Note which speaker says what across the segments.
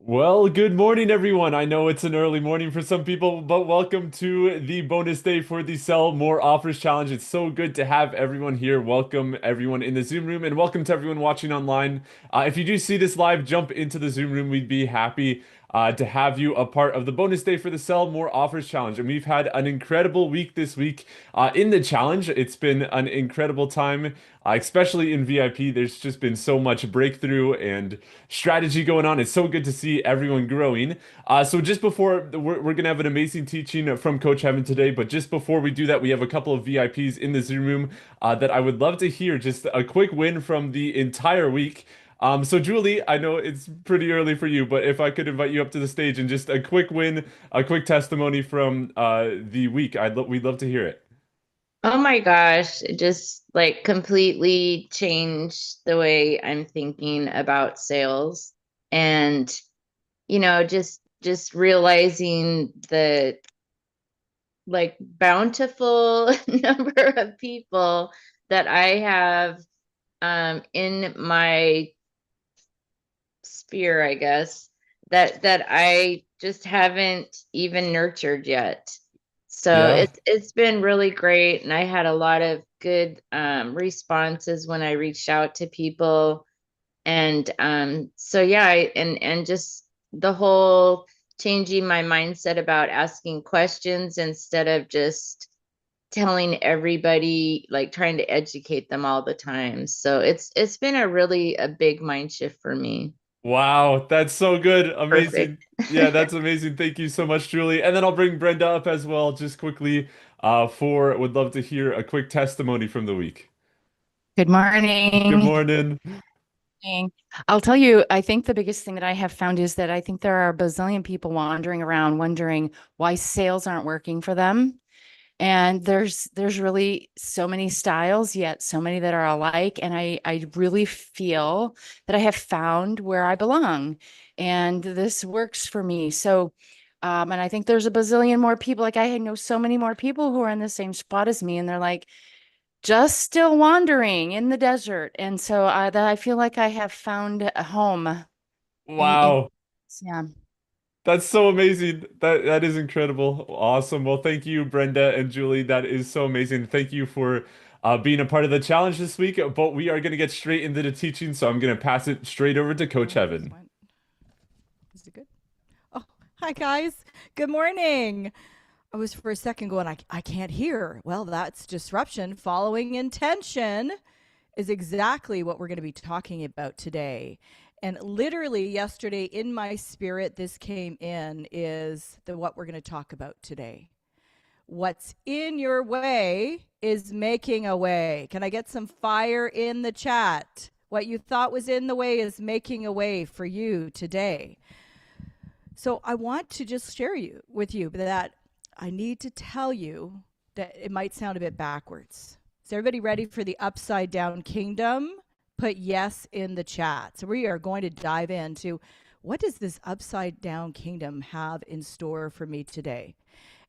Speaker 1: Well, good morning, everyone. I know it's an early morning for some people, but welcome to the bonus day for the Sell More Offers Challenge. It's so good to have everyone here. Welcome everyone in the Zoom room, and welcome to everyone watching online. If you do see this live, jump into the Zoom room. We'd be happy to have you a part of the bonus day for the Sell More Offers Challenge. And we've had an incredible week this week in the challenge. It's been an incredible time, especially in VIP. There's just been so much breakthrough and strategy going on. It's so good to see everyone growing. So just before we're gonna have an amazing teaching from Coach Evan today, but just before we do that, we have a couple of VIPs in the Zoom room that I would love to hear just a quick win from the entire week. So Julie, I know it's pretty early for you, but if I could invite you up to the stage and just a quick win, a quick testimony from the week, we'd love to hear it.
Speaker 2: Oh my gosh, it just like completely changed the way I'm thinking about sales and just realizing the like bountiful number of people that I have in my sphere, I guess, that I just haven't even nurtured yet. So
Speaker 1: Yeah.
Speaker 2: it's been really great, and I had a lot of good responses when I reached out to people, and so yeah, and just the whole changing my mindset about asking questions instead of just telling everybody, like trying to educate them all the time. So it's been a big mind shift for me.
Speaker 1: Wow, that's so good. Amazing.
Speaker 2: Perfect.
Speaker 1: Yeah, that's amazing. Thank you so much, Julie. And then I'll bring Brenda up as well, just quickly, would love to hear a quick testimony from the week.
Speaker 3: Good
Speaker 1: Good
Speaker 3: morning.
Speaker 1: morning.
Speaker 3: I'll tell you, I think the biggest thing that I have found is that I think there are a bazillion people wandering around wondering why sales aren't working for them. And there's really so many styles, yet so many that are alike. And I really feel that I have found where I belong. And this works for me. So and I think there's a bazillion more people. Like I know so many more people who are in the same spot as me, and they're like, just still wandering in the desert. And so that I feel like I have found a home in
Speaker 1: Wow.
Speaker 3: yeah.
Speaker 1: That's so amazing. That is incredible. Awesome. Well, thank you, Brenda and Julie. That is so amazing. Thank you for being a part of the challenge this week. But we are going to get straight into the teaching, so I'm going to pass it straight over to Coach
Speaker 4: Oh, I just
Speaker 1: Evan.
Speaker 4: went. Is it good? Oh, hi guys. Good morning. I was for a second going, I can't hear. Well, that's disruption. Following intention is exactly what we're going to be talking about today. And literally yesterday in my spirit, this came in is what we're going to talk about today. What's in your way is making a way. Can I get some fire in the chat? What you thought was in the way is making a way for you today. So I want to just share with you that I need to tell you that it might sound a bit backwards. Is everybody ready for the upside down kingdom? Put yes in the chat. So we are going to dive into what does this upside down kingdom have in store for me today?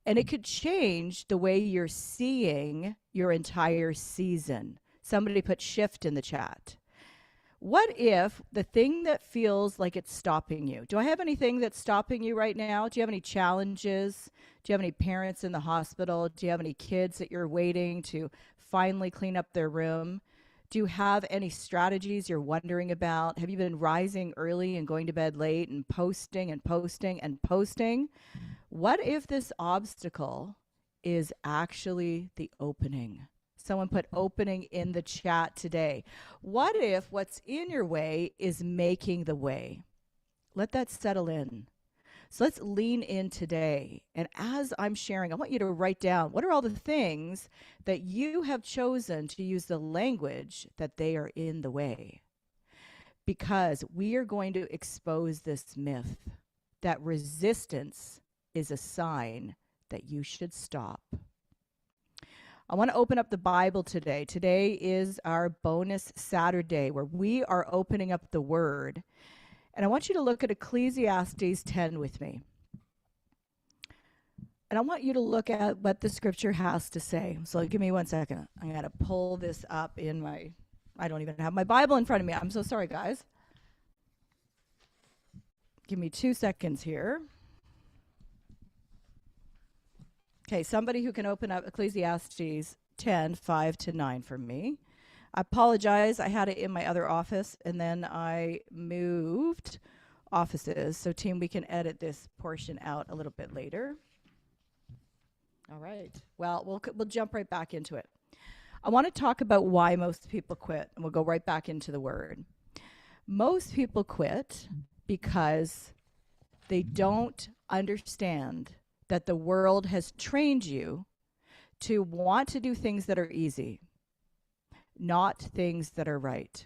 Speaker 4: And it could change the way you're seeing your entire season. Somebody put shift in the chat. What if the thing that feels like it's stopping you? Do I have anything that's stopping you right now? Do you have any challenges? Do you have any parents in the hospital? Do you have any kids that you're waiting to finally clean up their room? Do you have any strategies you're wondering about? Have you been rising early and going to bed late and posting and posting and posting? What if this obstacle is actually the opening? Someone put opening in the chat today. What if what's in your way is making the way? Let that settle in. So let's lean in today. And as I'm sharing, I want you to write down what are all the things that you have chosen to use the language that they are in the way. Because we are going to expose this myth that resistance is a sign that you should stop. I want to open up the Bible today. Today is our bonus Saturday where we are opening up the Word. And I want you to look at Ecclesiastes 10 with me. And I want you to look at what the scripture has to say. So give me 1 second. I got to pull this up in I don't even have my Bible in front of me. I'm so sorry, guys. Give me 2 seconds here. Okay, somebody who can open up Ecclesiastes 10:5-9 for me. I apologize. I had it in my other office, and then I moved offices. So, team, we can edit this portion out a little bit later. All right. Well, we'll jump right back into it. I want to talk about why most people quit, and we'll go right back into the word. Most people quit because they don't understand that the world has trained you to want to do things that are easy, not things that are right.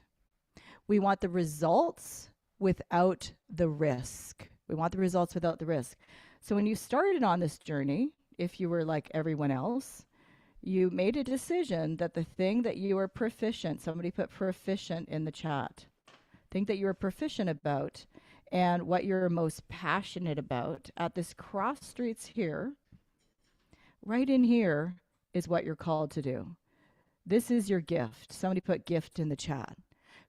Speaker 4: We want the results without the risk. We want the results without the risk. So when you started on this journey, if you were like everyone else, you made a decision that the thing that you were proficient, somebody put proficient in the chat, thing that you were proficient about and what you're most passionate about at this cross streets here, right in here is what you're called to do. This is your gift. Somebody put gift in the chat.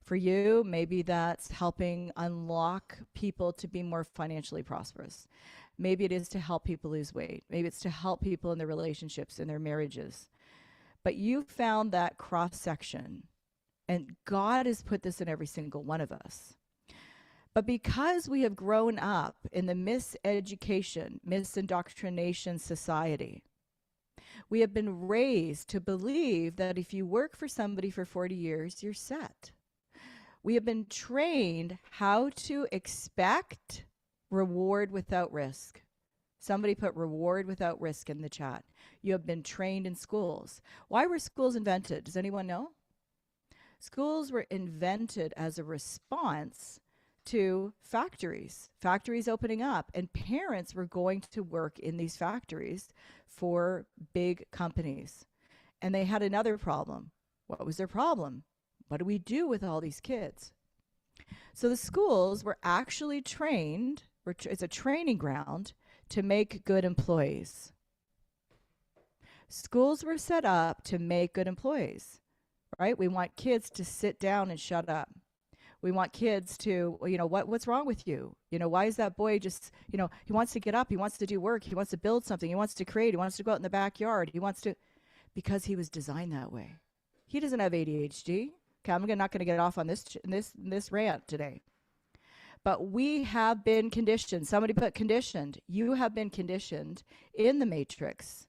Speaker 4: For you, maybe that's helping unlock people to be more financially prosperous. Maybe it is to help people lose weight. Maybe it's to help people in their relationships, in their marriages. But you found that cross section, and God has put this in every single one of us. But because we have grown up in the miseducation, misindoctrination society, we have been raised to believe that if you work for somebody for 40 years, you're set. We have been trained how to expect reward without risk. Somebody put reward without risk in the chat. You have been trained in schools. Why were schools invented? Does anyone know? Schools were invented as a response to factories opening up, and parents were going to work in these factories for big companies. And they had another problem. What was their problem? What do we do with all these kids? So the schools were actually trained, it's a training ground to make good employees. Schools were set up to make good employees, right? We want kids to sit down and shut up. We want kids to, what's wrong with you? Why is that boy just, he wants to get up, he wants to do work, he wants to build something, he wants to create, he wants to go out in the backyard, because he was designed that way. He doesn't have ADHD. Okay, I'm not going to get off on this rant today. But we have been conditioned. Somebody put conditioned. You have been conditioned in the matrix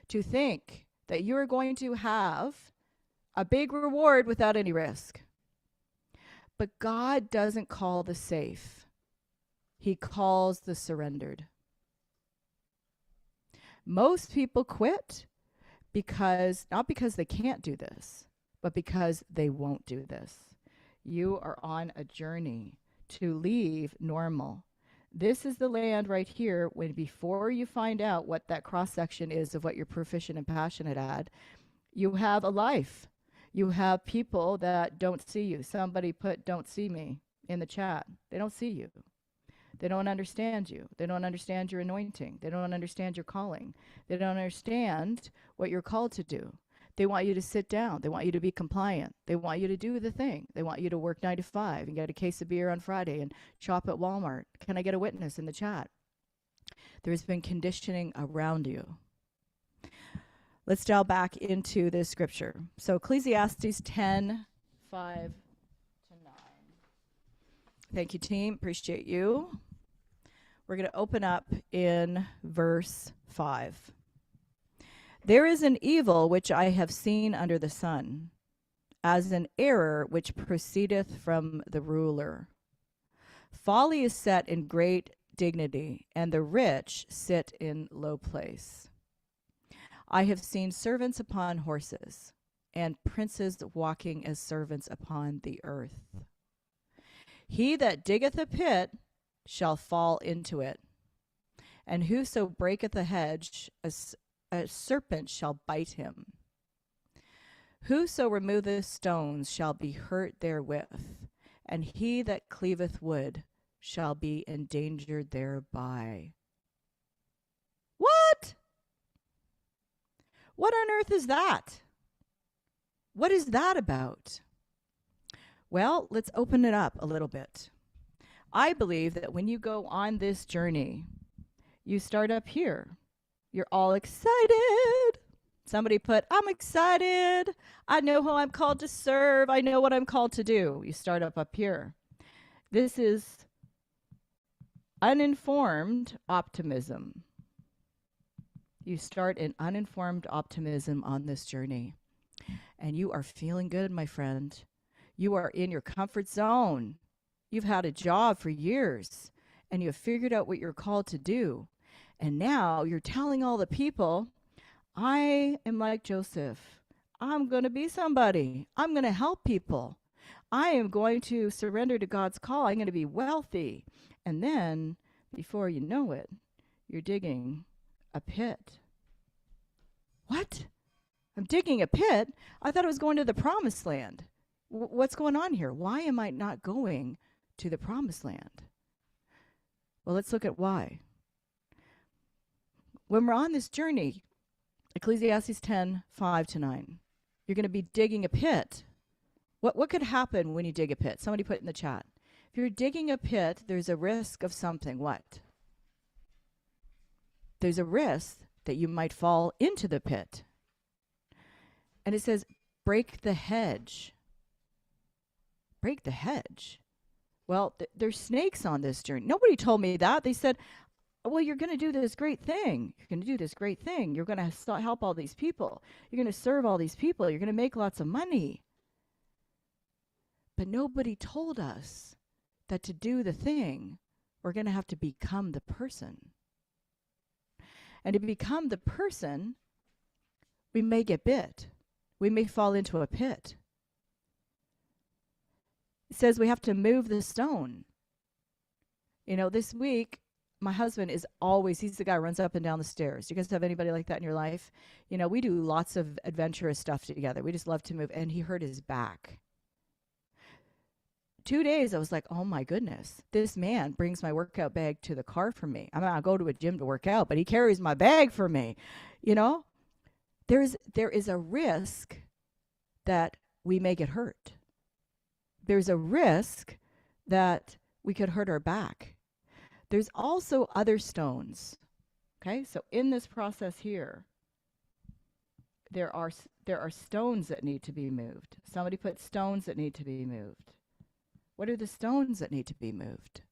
Speaker 4: to think that you are going to have a big reward without any risk. But God doesn't call the safe. He calls the surrendered. Most people quit not because they can't do this, but because they won't do this. You are on a journey to leave normal. This is the land right here when before you find out what that cross section is of what you're proficient and passionate at, you have a life. You have people that don't see you. Somebody put don't see me in the chat. They don't see you. They don't understand you. They don't understand your anointing. They don't understand your calling. They don't understand what you're called to do. They want you to sit down. They want you to be compliant. They want you to do the thing. They want you to work 9 to 5 and get a case of beer on Friday and shop at Walmart. Can I get a witness in the chat? There's been conditioning around you. Let's dial back into this scripture. So Ecclesiastes 10:5-9. Thank you, team. Appreciate you. We're going to open up in verse 5. There is an evil which I have seen under the sun, as an error which proceedeth from the ruler. Folly is set in great dignity, and the rich sit in low place. I have seen servants upon horses, and princes walking as servants upon the earth. He that diggeth a pit shall fall into it, and whoso breaketh a hedge, a serpent shall bite him. Whoso removeth stones shall be hurt therewith, and he that cleaveth wood shall be endangered thereby. What? What on earth is that? What is that about? Well, let's open it up a little bit. I believe that when you go on this journey, you start up here. You're all excited. Somebody put, I'm excited. I know who I'm called to serve. I know what I'm called to do. You start up here. This is uninformed optimism. You start in uninformed optimism on this journey. And you are feeling good, my friend. You are in your comfort zone. You've had a job for years, and you have figured out what you're called to do. And now you're telling all the people, I am like Joseph. I'm going to be somebody. I'm going to help people. I am going to surrender to God's call. I'm going to be wealthy. And then, before you know it, you're digging a pit. What? I'm digging a pit? I thought I was going to the promised land. What's going on here? Why am I not going to the promised land? Well, let's look at why. When we're on this journey, Ecclesiastes 10:5-9, you're going to be digging a pit. What could happen when you dig a pit? Somebody put in the chat. If you're digging a pit, there's a risk of something. What? There's a risk that you might fall into the pit. And it says, break the hedge. Break the hedge. Well, there's snakes on this journey. Nobody told me that. They said, well, you're going to do this great thing. You're going to do this great thing. You're going to help all these people. You're going to serve all these people. You're going to make lots of money. But nobody told us that to do the thing, we're going to have to become the person. And to become the person, we may get bit. We may fall into a pit. It says we have to move the stone. You know, this week, my husband is always, he's the guy who runs up and down the stairs. Do you guys have anybody like that in your life? You know, we do lots of adventurous stuff together. We just love to move. And he hurt his back. 2 days, I was like, oh my goodness, this man brings my workout bag to the car for me. I mean, I go to a gym to work out, but he carries my bag for me. You know, there is a risk that we may get hurt. There's a risk that we could hurt our back. There's also other stones. Okay, so in this process here, there are stones that need to be moved. Somebody put stones that need to be moved. What are the stones that need to be moved?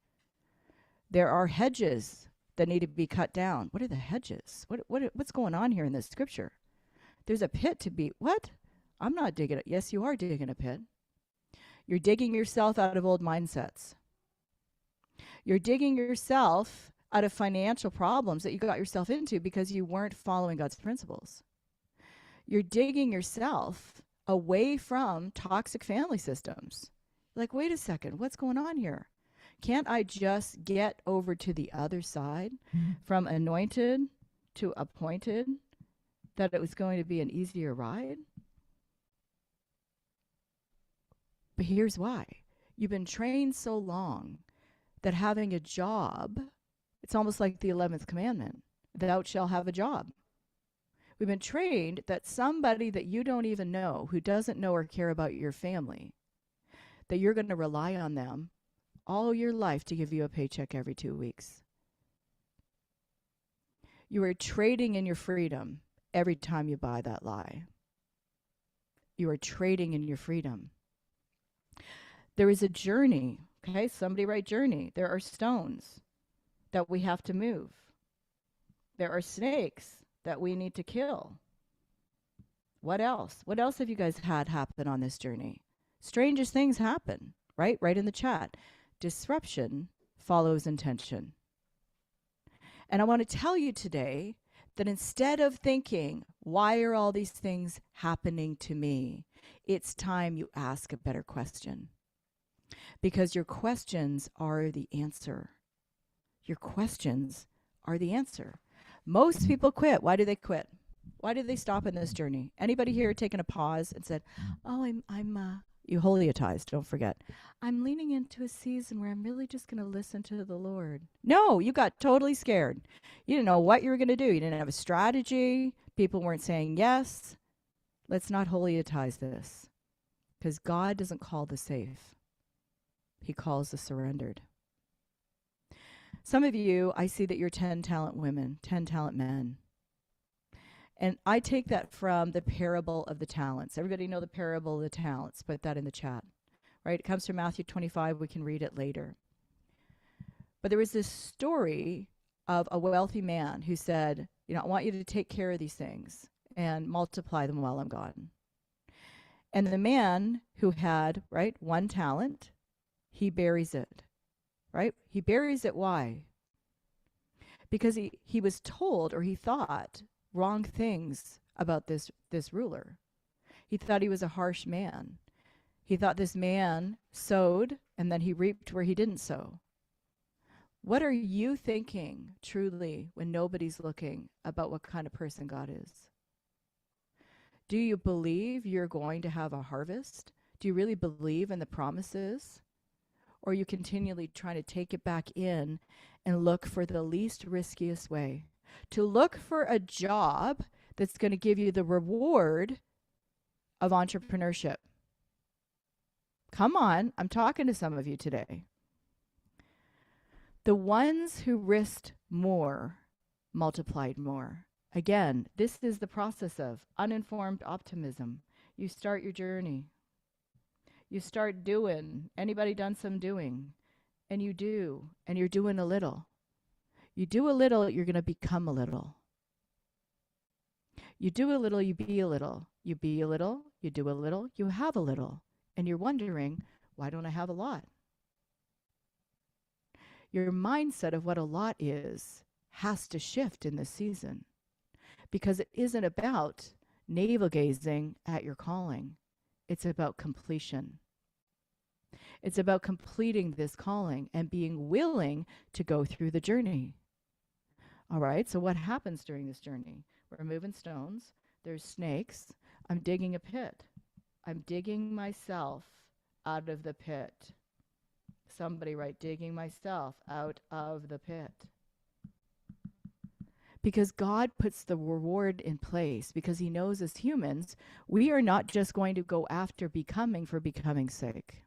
Speaker 4: There are hedges that need to be cut down. What are the hedges? What's going on here in this scripture? There's a pit to be, what? I'm not digging it. Yes, you are digging a pit. You're digging yourself out of old mindsets. You're digging yourself out of financial problems that you got yourself into because you weren't following God's principles. You're digging yourself away from toxic family systems. Like, wait a second, what's going on here? Can't I just get over to the other side from anointed to appointed, that it was going to be an easier ride? But here's why. You've been trained so long that having a job, it's almost like the 11th commandment, thou shalt have a job. We've been trained that somebody that you don't even know, who doesn't know or care about your family, that you're going to rely on them all your life to give you a paycheck every 2 weeks. You are trading in your freedom every time you buy that lie. You are trading in your freedom. There is a journey. Okay, somebody write journey. There are stones that we have to move. There are snakes that we need to kill. What else? What else have you guys had happen on this journey? Strangest things happen, right? Right in the chat. Disruption follows intention. And I want to tell you today that instead of thinking, why are all these things happening to me? It's time you ask a better question. Because your questions are the answer. Your questions are the answer. Most people quit. Why do they quit? Why did they stop in this journey? Anybody here taken a pause and said, oh, you holiatized, don't forget. I'm leaning into a season where I'm really just going to listen to the Lord. No, you got totally scared. You didn't know what you were going to do. You didn't have a strategy. People weren't saying yes. Let's not holiatize this. Because God doesn't call the safe. He calls the surrendered. Some of you, I see that you're 10 talent women, 10 talent men. And I take that from the parable of the talents. Everybody know the parable of the talents? Put that in the chat, right? It comes from Matthew 25. We can read it later. But there was this story of a wealthy man who said, you know, I want you to take care of these things and multiply them while I'm gone. And the man who had, right, 1 talent, he buries it, right? He buries it. Why? Because he was told, or he thought, wrong things about this ruler. He thought he was a harsh man. He thought this man sowed and then he reaped where he didn't sow. What are you thinking truly when nobody's looking about what kind of person God is? Do you believe you're going to have a harvest? Do you really believe in the promises? Or are you continually trying to take it back in and look for the least riskiest way? To look for a job that's going to give you the reward of entrepreneurship. Come on, I'm talking to some of you today. The ones who risked more multiplied more. Again, this is the process of uninformed optimism. You start your journey. You start doing. Anybody done some doing? And you do, and you're doing a little. You do a little, you're going to become a little. You do a little, you be a little. You be a little, you do a little, you have a little. And you're wondering, why don't I have a lot? Your mindset of what a lot is has to shift in this season, because it isn't about navel gazing at your calling. It's about completion. It's about completing this calling and being willing to go through the journey. All right, so what happens during this journey? We're moving stones. There's snakes. I'm digging a pit. I'm digging myself out of the pit. Somebody write, digging myself out of the pit. Because God puts the reward in place, because he knows as humans, we are not just going to go after becoming for becoming's sake.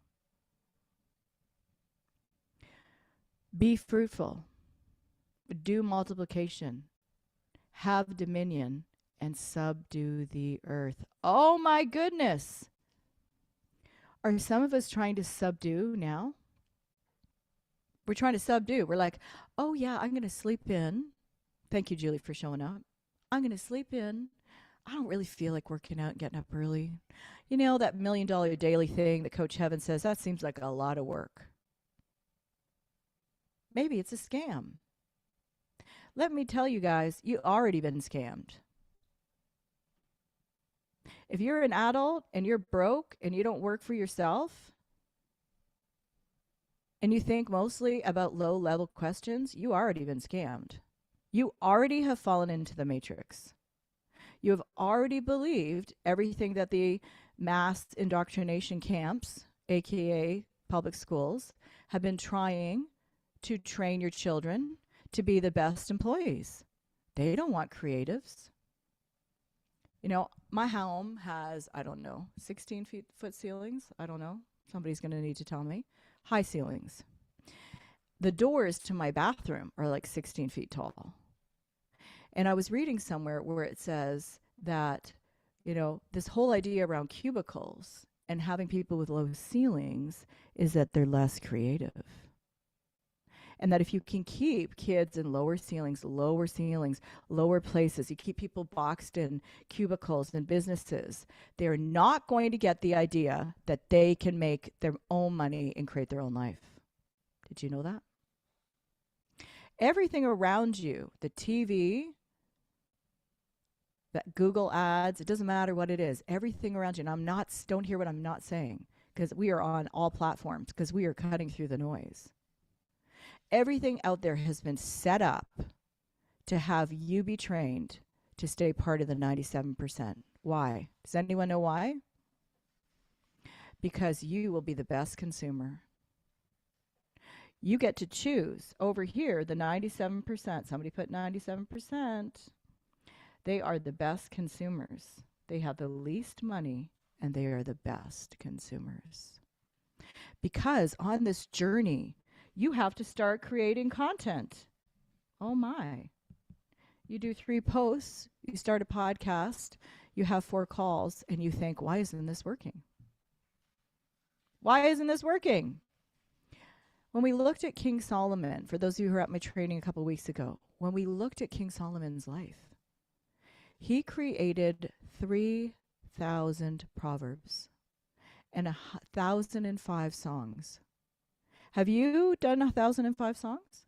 Speaker 4: Be fruitful. Do multiplication. Have dominion and subdue the earth. Oh my goodness. Are some of us trying to subdue now? We're trying to subdue. We're like, oh yeah, I'm going to sleep in. Thank you, Julie, for showing up. I'm going to sleep in. I don't really feel like working out and getting up early. You know, that $1 million daily thing that Coach Heaven says, that seems like a lot of work. Maybe it's a scam. Let me tell you guys, you've already been scammed. If you're an adult and you're broke and you don't work for yourself, and you think mostly about low-level questions, you already been scammed. You already have fallen into the matrix. You have already believed everything that the mass indoctrination camps, aka public schools, have been trying to train your children to be the best employees. They don't want creatives. You know, my home has, I don't know, 16-foot ceilings. I don't know. Somebody's going to need to tell me. High ceilings. The doors to my bathroom are like 16 feet tall. And I was reading somewhere where it says that, you know, this whole idea around cubicles and having people with low ceilings is that they're less creative. And that if you can keep kids in lower ceilings, lower places, you keep people boxed in cubicles and businesses, they're not going to get the idea that they can make their own money and create their own life. Did you know that? Everything around you, the TV, the Google ads, it doesn't matter what it is, everything around you, and don't hear what I'm not saying, because we are on all platforms, because we are cutting through the noise. Everything out there has been set up to have you be trained to stay part of the 97%. Why? Does anyone know why? Because you will be the best consumer. You get to choose. Over here, the 97%, somebody put 97%. They are the best consumers. They have the least money, and they are the best consumers. Because on this journey, you have to start creating content. Oh my. You do 3 posts, you start a podcast, you have 4 calls, and you think, why isn't this working? Why isn't this working? When we looked at King Solomon, for those of you who were at my training a couple of weeks ago, when we looked at King Solomon's life, he created 3,000 proverbs and 1,005 songs. Have you done 1,005 songs?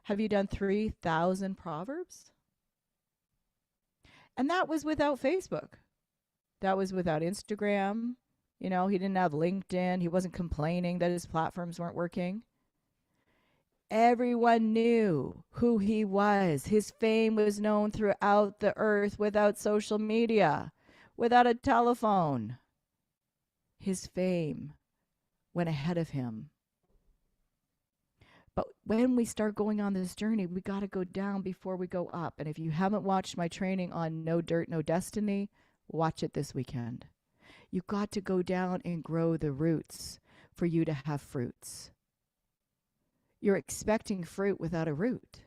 Speaker 4: Have you done 3,000 proverbs? And that was without Facebook. That was without Instagram. You know, he didn't have LinkedIn. He wasn't complaining that his platforms weren't working. Everyone knew who he was. His fame was known throughout the earth without social media, without a telephone. His fame went ahead of him. But when we start going on this journey, we got to go down before we go up. And if you haven't watched my training on No Dirt, No Destiny, watch it this weekend. You got to go down and grow the roots for you to have fruits. You're expecting fruit without a root.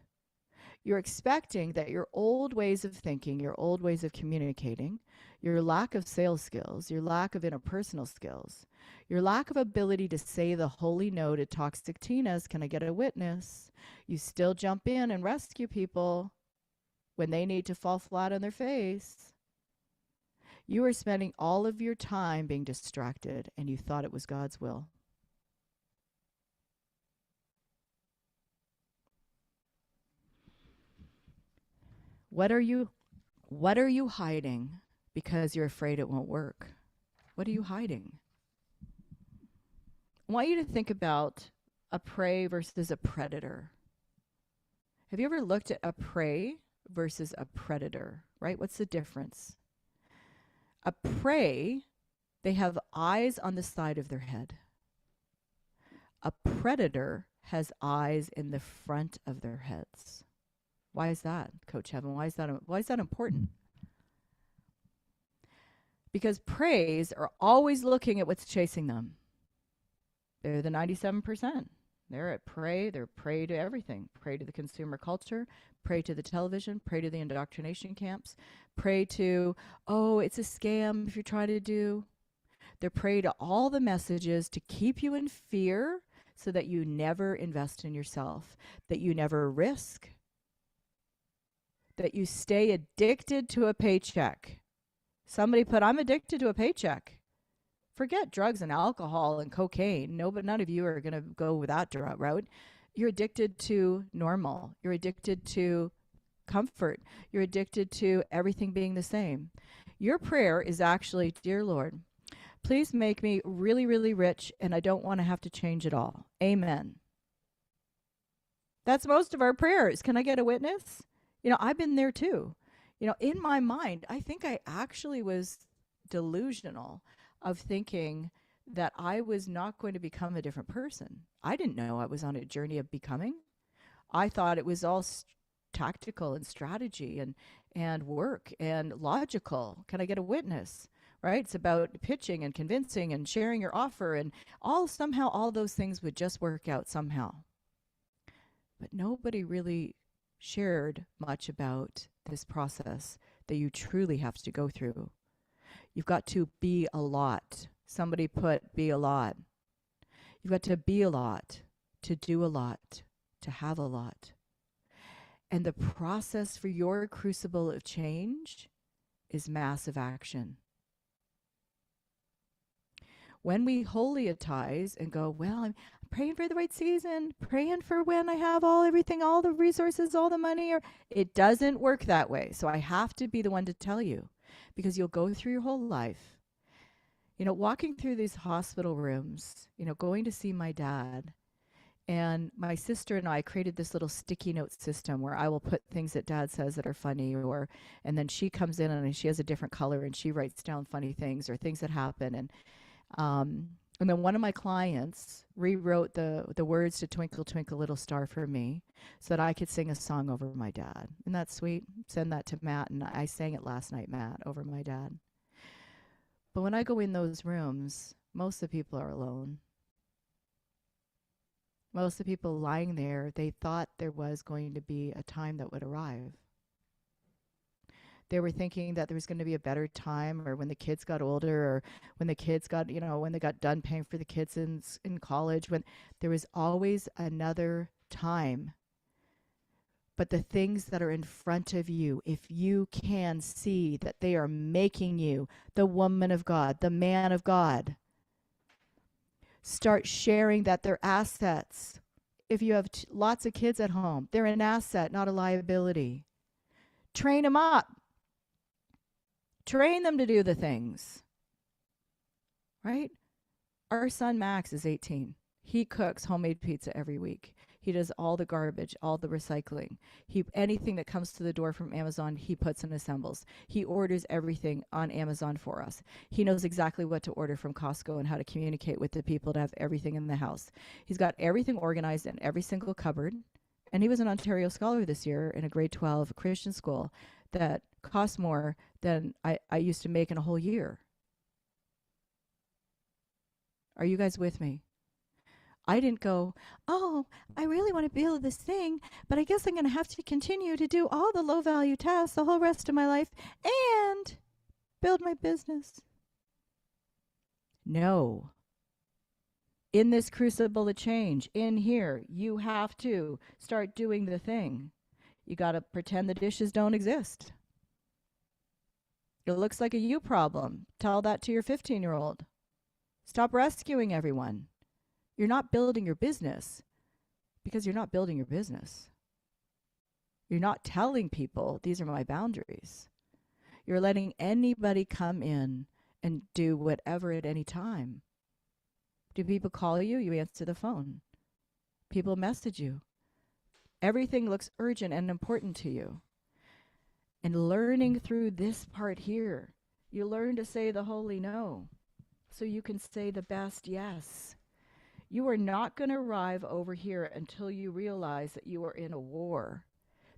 Speaker 4: You're expecting that your old ways of thinking, your old ways of communicating, your lack of sales skills, your lack of interpersonal skills, your lack of ability to say the holy no to toxic Tinas, can I get a witness? You still jump in and rescue people when they need to fall flat on their face. You are spending all of your time being distracted, and you thought it was God's will. What are you hiding because you're afraid it won't work? What are you hiding? I want you to think about a prey versus a predator. Have you ever looked at a prey versus a predator, right? What's the difference? A prey, they have eyes on the side of their head. A predator has eyes in the front of their heads. Why is that, Coach Heaven? Why is that important? Because preys are always looking at what's chasing them. They're the 97%. They're at prey. They're prey to everything. Prey to the consumer culture, prey to the television, prey to the indoctrination camps, prey to, oh, it's a scam if you're trying to do. They're prey to all the messages to keep you in fear so that you never invest in yourself, that you never risk, that you stay addicted to a paycheck. Somebody put, I'm addicted to a paycheck. Forget drugs and alcohol and cocaine. No, but none of you are going to go with that route. You're addicted to normal. You're addicted to comfort. You're addicted to everything being the same. Your prayer is actually, dear Lord, please make me really, really rich, and I don't want to have to change it all. Amen. That's most of our prayers. Can I get a witness? You know, I've been there too. You know, in my mind, I think I actually was delusional of thinking that I was not going to become a different person. I didn't know I was on a journey of becoming. I thought it was all tactical and strategy and work and logical. Can I get a witness? Right? It's about pitching and convincing and sharing your offer, and somehow all those things would just work out somehow. But nobody really shared much about this process that you truly have to go through. You've got to be a lot. Somebody put, be a lot. You've got to be a lot, to do a lot, to have a lot. And the process for your crucible of change is massive action. When we holiatize and go, well, I'm praying for the right season, praying for when I have everything, all the resources, all the money, it doesn't work that way. So I have to be the one to tell you, because you'll go through your whole life, you know, walking through these hospital rooms, you know, going to see my dad. And my sister and I created this little sticky note system where I will put things that Dad says that are funny, and then she comes in and she has a different color and she writes down funny things or things that happen. And then one of my clients rewrote the words to Twinkle, Twinkle, Little Star for me so that I could sing a song over my dad. Isn't that sweet? Send that to Matt. And I sang it last night, Matt, over my dad. But when I go in those rooms, most of the people are alone. Most of the people lying there, they thought there was going to be a time that would arrive. They were thinking that there was going to be a better time, or when the kids got older, or when the kids got, when they got done paying for the kids in college, when there was always another time. But the things that are in front of you, if you can see that they are making you the woman of God, the man of God, start sharing that they're assets. If you have lots of kids at home, they're an asset, not a liability. Train them up. Train them to do the things. Right? Our son Max is 18. He cooks homemade pizza every week. He does all the garbage, all the recycling. Anything that comes to the door from Amazon, he puts and assembles. He orders everything on Amazon for us. He knows exactly what to order from Costco and how to communicate with the people to have everything in the house. He's got everything organized in every single cupboard. And he was an Ontario Scholar this year in a grade 12 Christian school that cost more than I used to make in a whole year. Are you guys with me? I didn't go, oh, I really want to build this thing, but I guess I'm going to have to continue to do all the low value tasks the whole rest of my life and build my business. No. In this crucible of change, in here, you have to start doing the thing. You got to pretend the dishes don't exist. It looks like a you problem. Tell that to your 15-year-old. Stop rescuing everyone. You're not building your business because you're not building your business. You're not telling people, these are my boundaries. You're letting anybody come in and do whatever at any time. Do people call you? You answer the phone. People message you. Everything looks urgent and important to you. And learning through this part here, you learn to say the holy no so you can say the best yes. You are not going to arrive over here until you realize that you are in a war.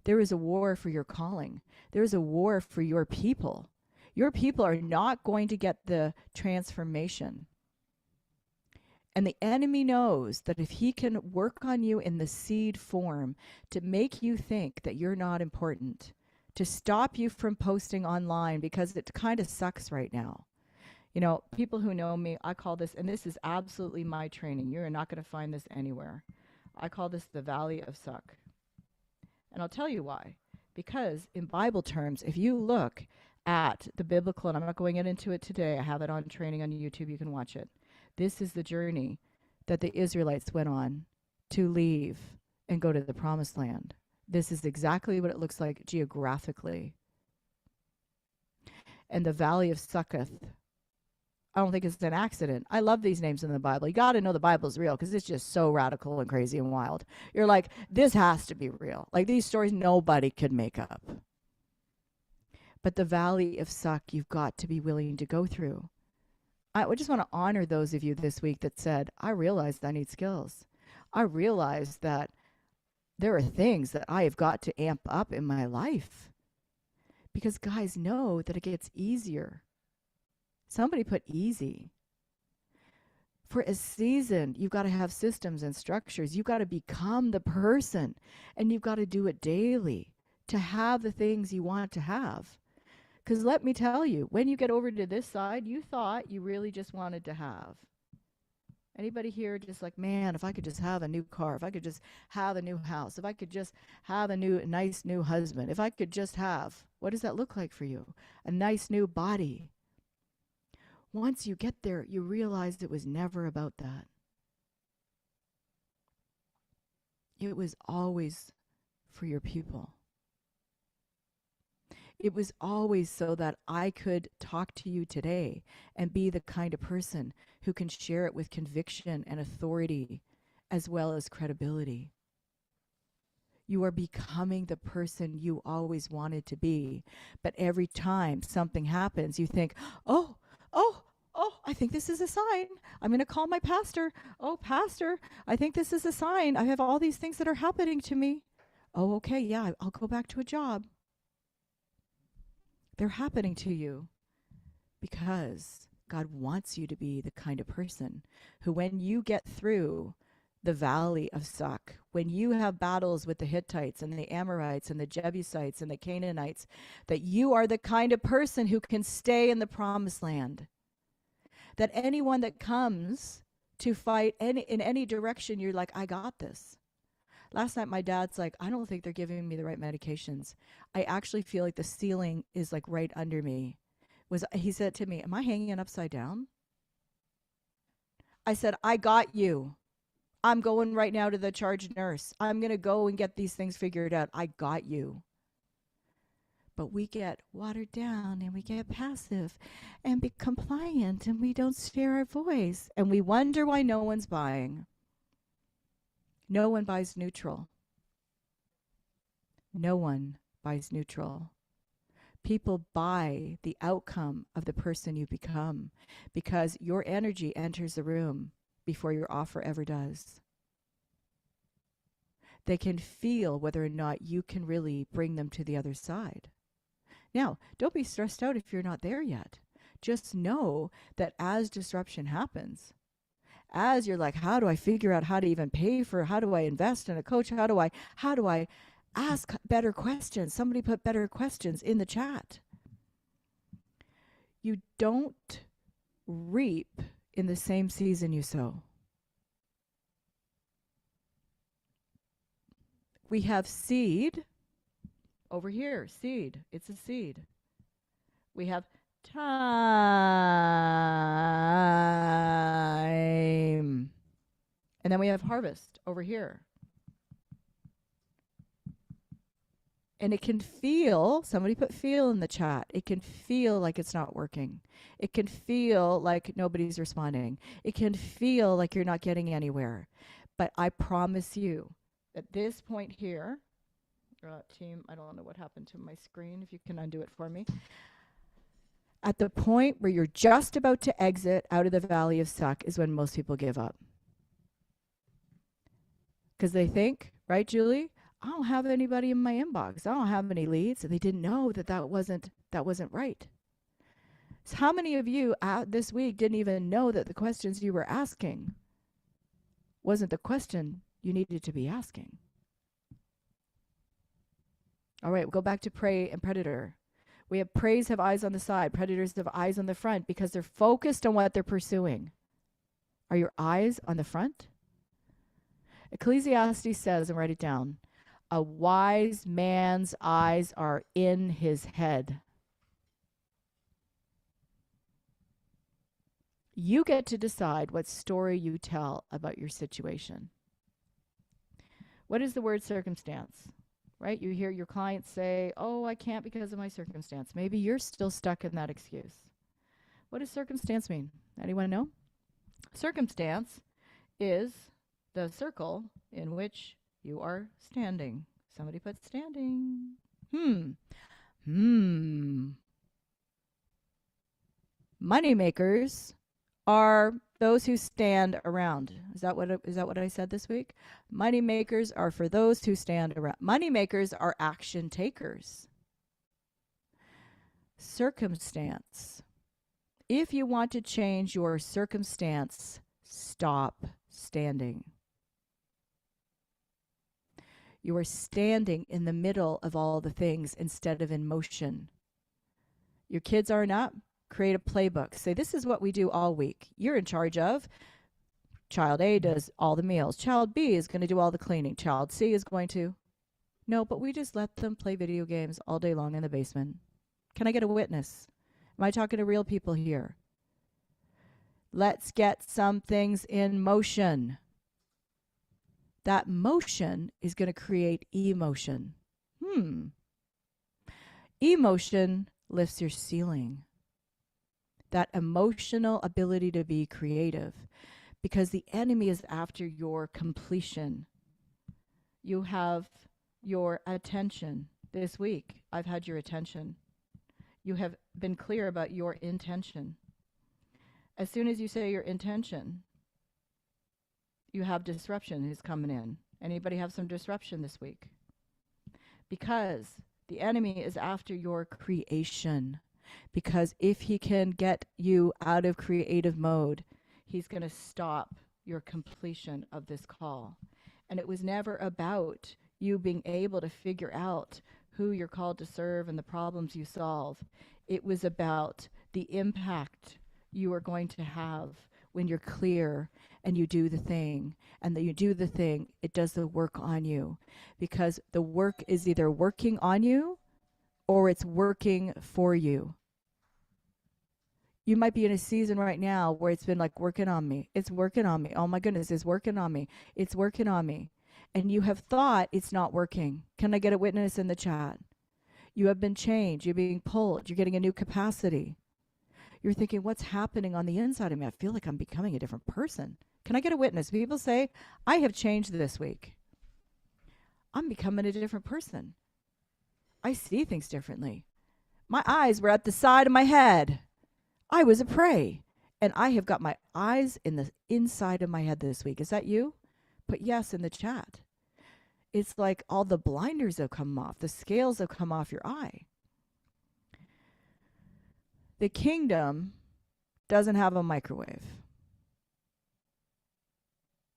Speaker 4: There is a war for your calling. There is a war for your people. Your people are not going to get the transformation. And the enemy knows that if he can work on you in the seed form to make you think that you're not important, to stop you from posting online, because it kind of sucks right now. You know, people who know me, I call this, and this is absolutely my training. You're not going to find this anywhere. I call this the Valley of Suck. And I'll tell you why. Because in Bible terms, if you look at the biblical, and I'm not going into it today, I have it on training on YouTube, you can watch it. This is the journey that the Israelites went on to leave and go to the promised land. This is exactly what it looks like geographically. And the Valley of Succoth, I don't think it's an accident. I love these names in the Bible. You got to know the Bible's real because it's just so radical and crazy and wild. You're like, this has to be real. Like these stories nobody could make up. But the Valley of Suck, you've got to be willing to go through. I just want to honor those of you this week that said, I realized I need skills. I realized that there are things that I have got to amp up in my life. Because guys know that it gets easier. Somebody put easy. For a season, you've got to have systems and structures. You've got to become the person, and you've got to do it daily to have the things you want to have. Because let me tell you, when you get over to this side, you thought you really just wanted to have. Anybody here just like, man, if I could just have a new car, if I could just have a new house, if I could just have a nice new husband, if I could just have, what does that look like for you? A nice new body. Once you get there, you realize it was never about that. It was always for your people. It was always so that I could talk to you today and be the kind of person who can share it with conviction and authority as well as credibility. You are becoming the person you always wanted to be. But every time something happens, you think, oh, I think this is a sign. I'm going to call my pastor. Oh, pastor, I think this is a sign. I have all these things that are happening to me. Oh, okay, yeah, I'll go back to a job. They're happening to you because God wants you to be the kind of person who, when you get through the valley of Suck, when you have battles with the Hittites and the Amorites and the Jebusites and the Canaanites, that you are the kind of person who can stay in the promised land. That anyone that comes to fight in any direction, you're like, I got this. Last night, my dad's like, I don't think they're giving me the right medications. I actually feel like the ceiling is like right under me. He said to me, am I hanging upside down? I said, I got you. I'm going right now to the charge nurse. I'm going to go and get these things figured out. I got you. But we get watered down and we get passive and be compliant and we don't share our voice. And we wonder why no one's buying. No one buys neutral. No one buys neutral. People buy the outcome of the person you become because your energy enters the room before your offer ever does. They can feel whether or not you can really bring them to the other side. Now, don't be stressed out if you're not there yet. Just know that as disruption happens, as you're like, how do I figure out how to even pay for, how do I invest in a coach? How do I ask better questions? Somebody put better questions in the chat. You don't reap in the same season you sow. We have seed over here, seed. It's a seed. We have time. And then we have harvest over here. And it can feel, somebody put feel in the chat. It can feel like it's not working. It can feel like nobody's responding. It can feel like you're not getting anywhere. But I promise you, at this point here, team, I don't know what happened to my screen. If you can undo it for me. At the point where you're just about to exit out of the valley of Suck is when most people give up. Because they think, right, Julie? I don't have anybody in my inbox. I don't have any leads. They didn't know that wasn't right. So how many of you this week didn't even know that the questions you were asking wasn't the question you needed to be asking? All right, we'll go back to prey and predator. We have preys have eyes on the side. Predators have eyes on the front because they're focused on what they're pursuing. Are your eyes on the front? Ecclesiastes says, and write it down, a wise man's eyes are in his head. You get to decide what story you tell about your situation. What is the word circumstance? Right? You hear your clients say, oh, I can't because of my circumstance. Maybe you're still stuck in that excuse. What does circumstance mean? Anyone know? Circumstance is the circle in which you are standing. Somebody put standing. Moneymakers are those who stand around. Is that what I said this week? Money makers are for those who stand around. Money makers are action takers. Circumstance. If you want to change your circumstance, stop standing. You are standing in the middle of all the things instead of in motion. Your kids aren't up. Create a playbook. Say, this is what we do all week. You're in charge of. Child A does all the meals. Child B is going to do all the cleaning. Child C is going to. No, but we just let them play video games all day long in the basement. Can I get a witness? Am I talking to real people here? Let's get some things in motion. That motion is going to create emotion. Emotion lifts your ceiling. That emotional ability to be creative, because the enemy is after your completion. You have your attention this week. I've had your attention. You have been clear about your intention. As soon as you say your intention, you have disruption who's coming in. Anybody have some disruption this week? Because the enemy is after your creation. Because if he can get you out of creative mode, he's going to stop your completion of this call. And it was never about you being able to figure out who you're called to serve and the problems you solve. It was about the impact you are going to have when you're clear and you do the thing. And that you do the thing, it does the work on you. Because the work is either working on you or it's working for you. You might be in a season right now where it's been like working on me. It's working on me. Oh my goodness, it's working on me. It's working on me. And you have thought it's not working. Can I get a witness in the chat? You have been changed. You're being pulled. You're getting a new capacity. You're thinking, what's happening on the inside of me? I feel like I'm becoming a different person. Can I get a witness? People say, I have changed this week. I'm becoming a different person. I see things differently. My eyes were at the side of my head. I was a prey. And I have got my eyes in the inside of my head this week. Is that you? Put yes in the chat. It's like all the blinders have come off. The scales have come off your eye. The kingdom doesn't have a microwave.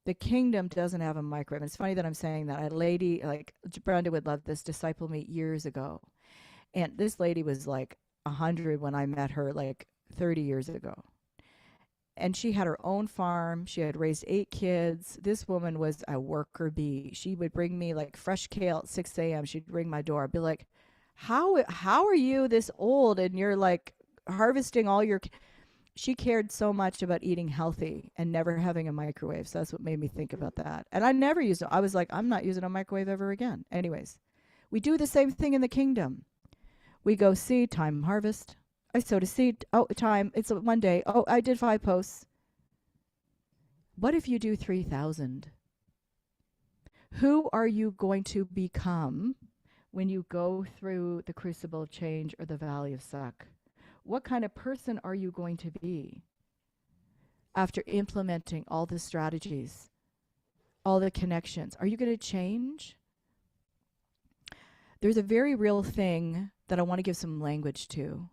Speaker 4: The kingdom doesn't have a microwave. And it's funny that I'm saying that. A lady, like Brenda would love this, discipled me years ago. And this lady was like 100 when I met her like 30 years ago. And she had her own farm. She had raised 8 kids. This woman was a worker bee. She would bring me like fresh kale at 6 a.m. She'd ring my door. I'd be like, how are you this old and you're like harvesting all your... She cared so much about eating healthy and never having a microwave. So that's what made me think about that. And I never used it. I was like, I'm not using a microwave ever again. Anyways, we do the same thing in the kingdom. We go seed, time, harvest. I sowed a seed. Oh, time. It's one day. Oh, I did 5 posts. What if you do 3,000? Who are you going to become when you go through the crucible of change or the valley of suck? What kind of person are you going to be after implementing all the strategies, all the connections? Are you going to change? There's a very real thing that I want to give some language to,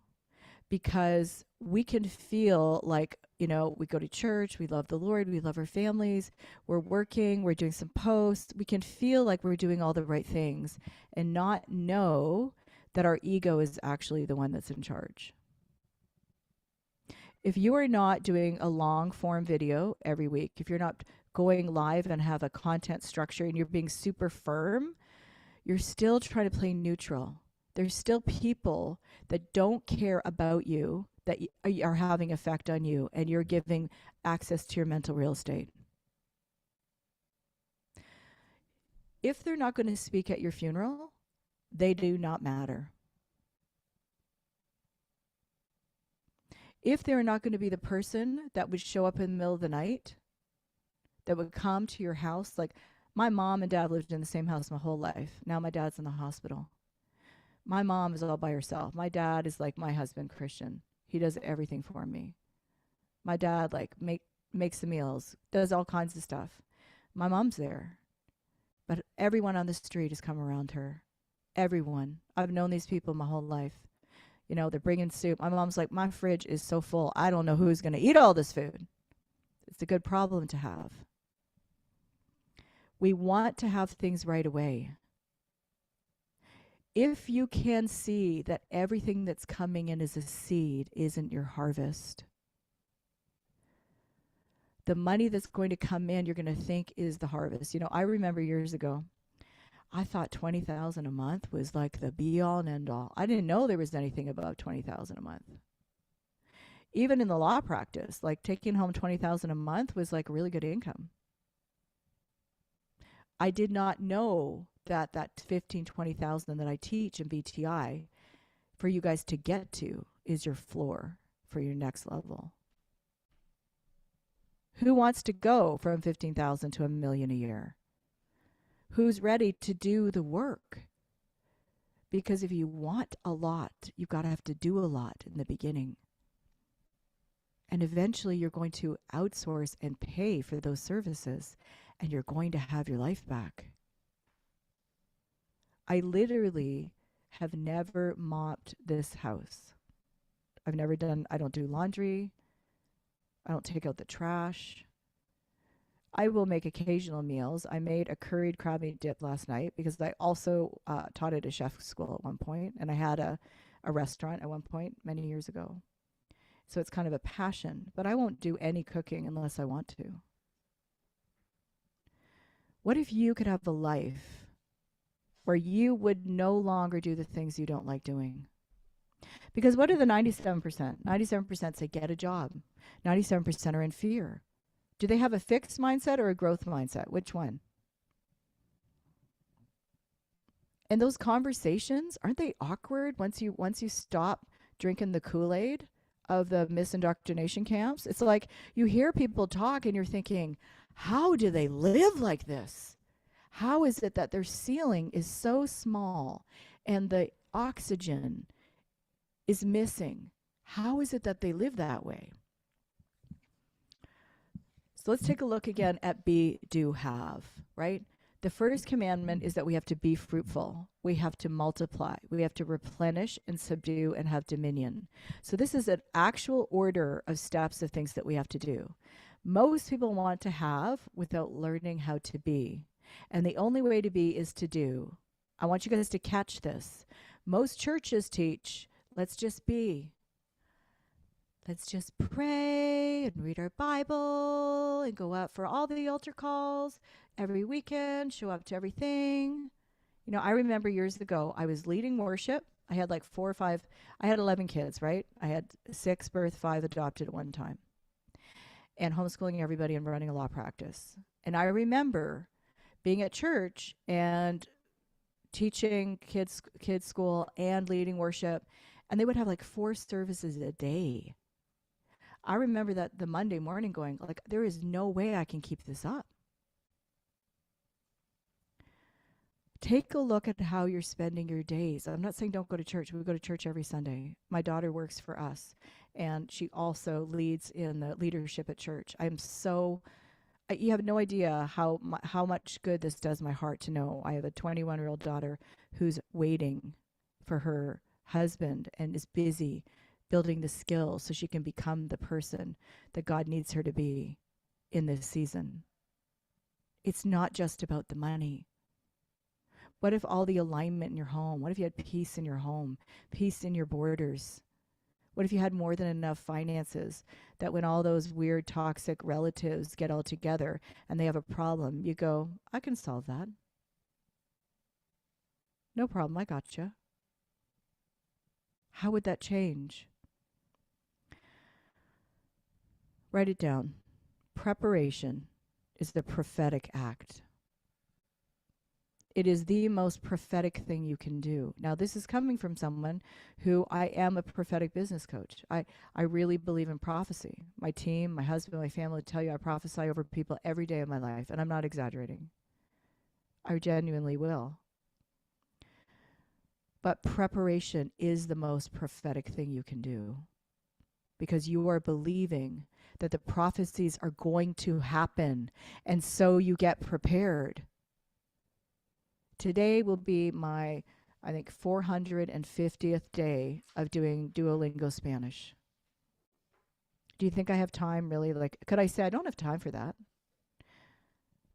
Speaker 4: because we can feel like, you know, we go to church, we love the Lord, we love our families, we're working, we're doing some posts. We can feel like we're doing all the right things and not know that our ego is actually the one that's in charge. If you are not doing a long form video every week, if you're not going live and have a content structure and you're being super firm, you're still trying to play neutral. There's still people that don't care about you, that are having effect on you, and you're giving access to your mental real estate. If they're not going to speak at your funeral, they do not matter. If they're not going to be the person that would show up in the middle of the night, that would come to your house, like my mom and dad lived in the same house my whole life. Now my dad's in the hospital. My mom is all by herself. My dad is like my husband, Christian. He does everything for me. My dad like makes the meals, does all kinds of stuff. My mom's there. But everyone on the street has come around her. Everyone. I've known these people my whole life. You know, they're bringing soup. My mom's like, my fridge is so full. I don't know who's going to eat all this food. It's a good problem to have. We want to have things right away. If you can see that everything that's coming in as a seed isn't your harvest, the money that's going to come in, you're going to think is the harvest. You know, I remember years ago, I thought 20,000 a month was like the be all and end all. I didn't know there was anything above 20,000 a month. Even in the law practice, like taking home 20,000 a month was like really good income. I did not know that 15, 20,000 that I teach in BTI for you guys to get to is your floor for your next level. Who wants to go from 15,000 to $1 million a year? Who's ready to do the work? Because if you want a lot, you've got to have to do a lot in the beginning. And eventually you're going to outsource and pay for those services, and you're going to have your life back. I literally have never mopped this house. I don't do laundry. I don't take out the trash. I will make occasional meals. I made a curried crab meat dip last night because I also taught at a chef school at one point, and I had a restaurant at one point many years ago. So it's kind of a passion, but I won't do any cooking unless I want to. What if you could have a life where you would no longer do the things you don't like doing? Because what are the 97%? 97% say get a job. 97% are in fear. Do they have a fixed mindset or a growth mindset? Which one? And those conversations, aren't they awkward once you stop drinking the Kool-Aid of the misindoctrination camps? It's like you hear people talk and you're thinking, how do they live like this? How is it that their ceiling is so small and the oxygen is missing? How is it that they live that way? So let's take a look again at be, do, have, right? The first commandment is that we have to be fruitful. We have to multiply. We have to replenish and subdue and have dominion. So this is an actual order of steps of things that we have to do. Most people want to have without learning how to be. And the only way to be is to do. I want you guys to catch this. Most churches teach, let's just be. Let's just pray and read our Bible and go out for all the altar calls every weekend, show up to everything. You know, I remember years ago, I was leading worship. I had like 4 or 5, I had 11 kids, right? I had 6 birth, 5 adopted at one time. And homeschooling everybody and running a law practice. And I remember being at church and teaching kids school and leading worship. And they would have like 4 services a day. I remember that the Monday morning going, like, there is no way I can keep this up. Take a look at how you're spending your days. I'm not saying don't go to church. We go to church every Sunday. My daughter works for us, and she also leads in the leadership at church. You have no idea how much good this does my heart to know. I have a 21-year-old daughter who's waiting for her husband and is busy building the skills so she can become the person that God needs her to be in this season. It's not just about the money. What if all the alignment in your home? What if you had peace in your home, peace in your borders? What if you had more than enough finances that when all those weird toxic relatives get all together and they have a problem, you go, I can solve that. No problem, I gotcha. How would that change? Write it down. Preparation is the prophetic act. It is the most prophetic thing you can do. Now, this is coming from someone who I am a prophetic business coach. I really believe in prophecy. My team, my husband, my family tell you I prophesy over people every day of my life, and I'm not exaggerating. I genuinely will. But preparation is the most prophetic thing you can do because you are believing that the prophecies are going to happen, and so you get prepared. Today will be my, I think, 450th day of doing Duolingo Spanish. Do you think I have time, really? Like, could I say I don't have time for that?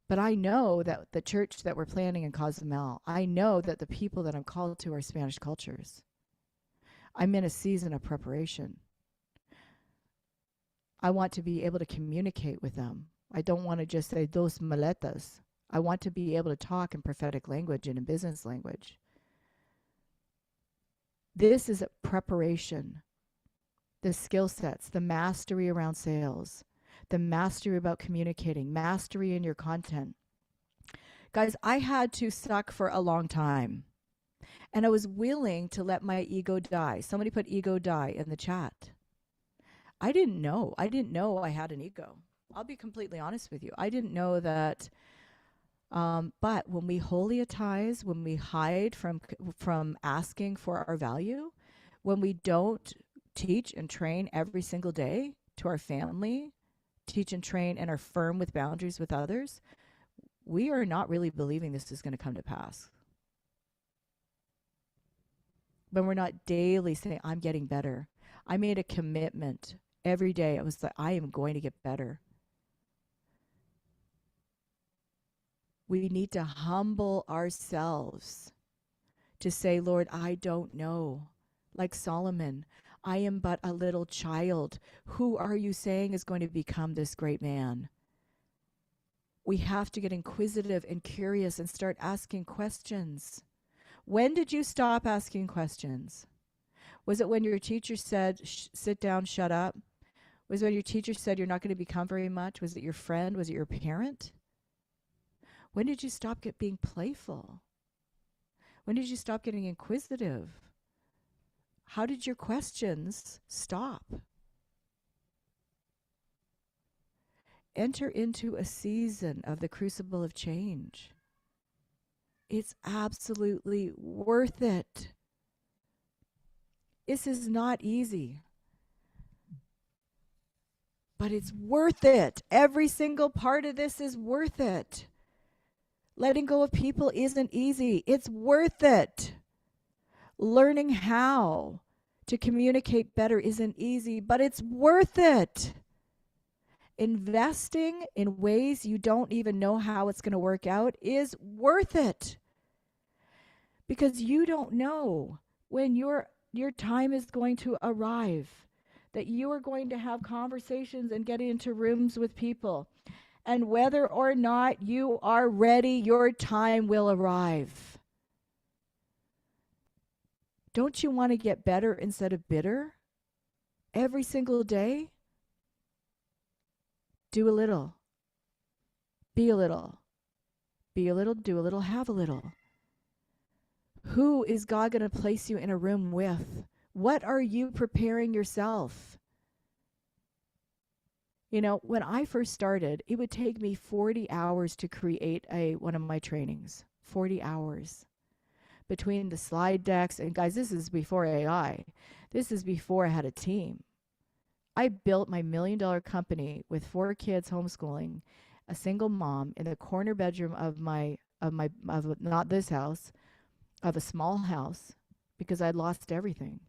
Speaker 4: But I know that the church that we're planning in Cozumel, I know that the people that I'm called to are Spanish cultures. I'm in a season of preparation. I want to be able to communicate with them. I don't want to just say dos maletas. I want to be able to talk in prophetic language and in business language. This is a preparation. The skill sets, the mastery around sales, the mastery about communicating, mastery in your content. Guys, I had to suck for a long time. And I was willing to let my ego die. Somebody put ego die in the chat. I didn't know. I didn't know I had an ego. I'll be completely honest with you. I didn't know that. But when we holiatize, when we hide from asking for our value, when we don't teach and train every single day to our family, teach and train and are firm with boundaries with others, we are not really believing this is going to come to pass. When we're not daily saying, I'm getting better. I made a commitment every day. I was like, I am going to get better. We need to humble ourselves to say, Lord, I don't know. Like Solomon, I am but a little child. Who are you saying is going to become this great man? We have to get inquisitive and curious and start asking questions. When did you stop asking questions? Was it when your teacher said, sit down, shut up? Was it when your teacher said you're not going to become very much? Was it your friend? Was it your parent? When did you stop being playful? When did you stop getting inquisitive? How did your questions stop? Enter into a season of the crucible of change. It's absolutely worth it. This is not easy, but it's worth it. Every single part of this is worth it. Letting go of people isn't easy. It's worth it. Learning how to communicate better isn't easy, but it's worth it. Investing in ways you don't even know how it's going to work out is worth it. Because you don't know when your time is going to arrive, that you are going to have conversations and get into rooms with people. And whether or not you are ready, your time will arrive. Don't you want to get better instead of bitter? Every single day? Do a little. Be a little. Be a little, do a little, have a little. Who is God going to place you in a room with? What are you preparing yourself? You know, when I first started, it would take me 40 hours to create one of my trainings. 40 hours. Between the slide decks, and guys, this is before AI. This is before I had a team. I built my $1 million company with 4 kids homeschooling, a single mom in the corner bedroom of not this house, of a small house, because I'd lost everything.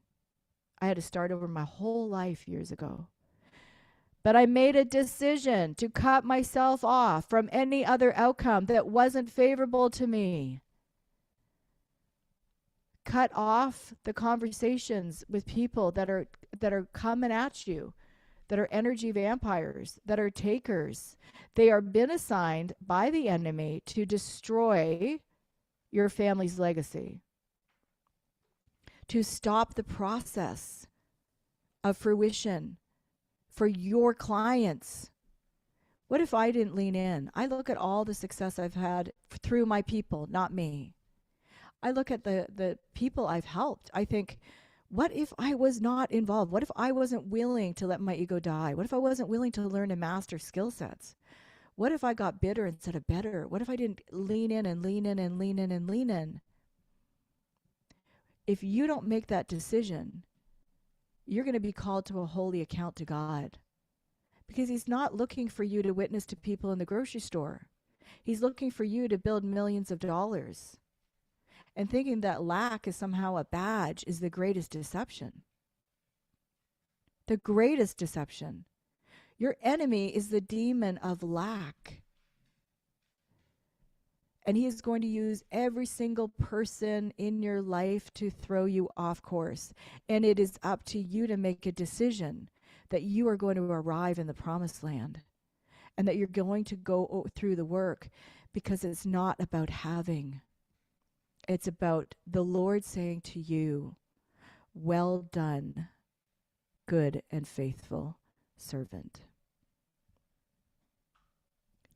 Speaker 4: I had to start over my whole life years ago. But I made a decision to cut myself off from any other outcome that wasn't favorable to me. Cut off the conversations with people that are coming at you, that are energy vampires, that are takers. They are been assigned by the enemy to destroy your family's legacy, to stop the process of fruition for your clients. What if I didn't lean in? I look at all the success I've had through my people, not me. I look at the people I've helped. I think, what if I was not involved? What if I wasn't willing to let my ego die? What if I wasn't willing to learn and master skill sets? What if I got bitter instead of better? What if I didn't lean in and lean in and lean in and lean in? If you don't make that decision, you're going to be called to a holy account to God. Because he's not looking for you to witness to people in the grocery store. He's looking for you to build millions of dollars. And thinking that lack is somehow a badge is the greatest deception. The greatest deception. Your enemy is the demon of lack. And he is going to use every single person in your life to throw you off course. And it is up to you to make a decision that you are going to arrive in the promised land and that you're going to go through the work, because it's not about having. It's about the Lord saying to you, well done, good and faithful servant.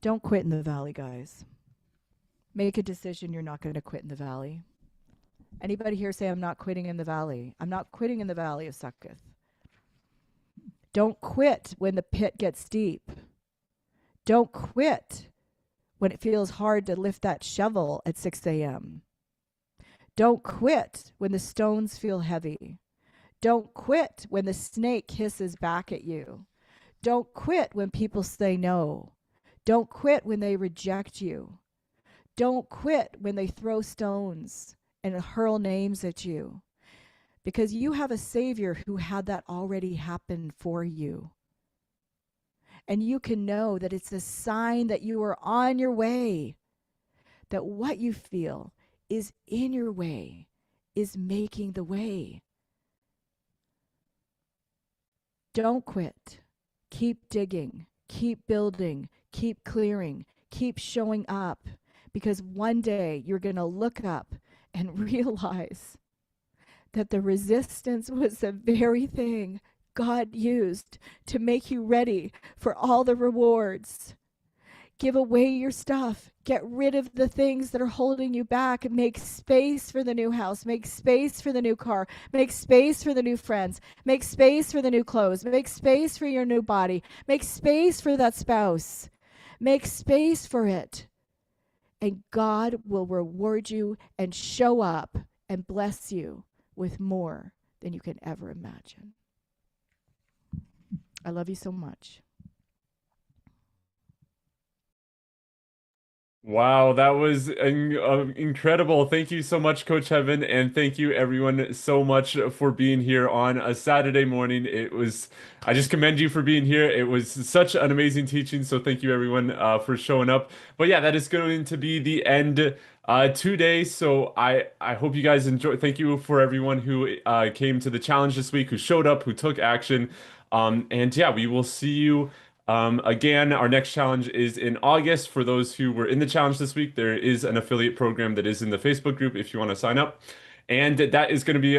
Speaker 4: Don't quit in the valley, guys. Make a decision you're not going to quit in the valley. Anybody here say, I'm not quitting in the valley? I'm not quitting in the valley of Succoth. Don't quit when the pit gets deep. Don't quit when it feels hard to lift that shovel at 6 a.m. Don't quit when the stones feel heavy. Don't quit when the snake hisses back at you. Don't quit when people say no. Don't quit when they reject you. Don't quit when they throw stones and hurl names at you. Because you have a Savior who had that already happen for you. And you can know that it's a sign that you are on your way. that what you feel is in your way, is making the way. Don't quit. Keep digging, keep building, keep clearing, keep showing up, because one day you're going to look up and realize that the resistance was the very thing God used to make you ready for all the rewards. Give away your stuff. Get rid of the things that are holding you back. Make space for the new house. Make space for the new car. Make space for the new friends. Make space for the new clothes. Make space for your new body. Make space for that spouse. Make space for it. And God will reward you and show up and bless you with more than you can ever imagine. I love you so much.
Speaker 1: Wow, that was incredible. Thank you so much, Coach Heaven, and thank you everyone so much for being here on a Saturday morning. I just commend you for being here. It was such an amazing teaching, so thank you everyone for showing up. But yeah, that is going to be the end today. So I hope you guys enjoy. Thank you for everyone who came to the challenge this week, who showed up, who took action. And yeah, we will see you. Again, our next challenge is in August. For those who were in the challenge this week, there is an affiliate program that is in the Facebook group if you want to sign up. And that is going to be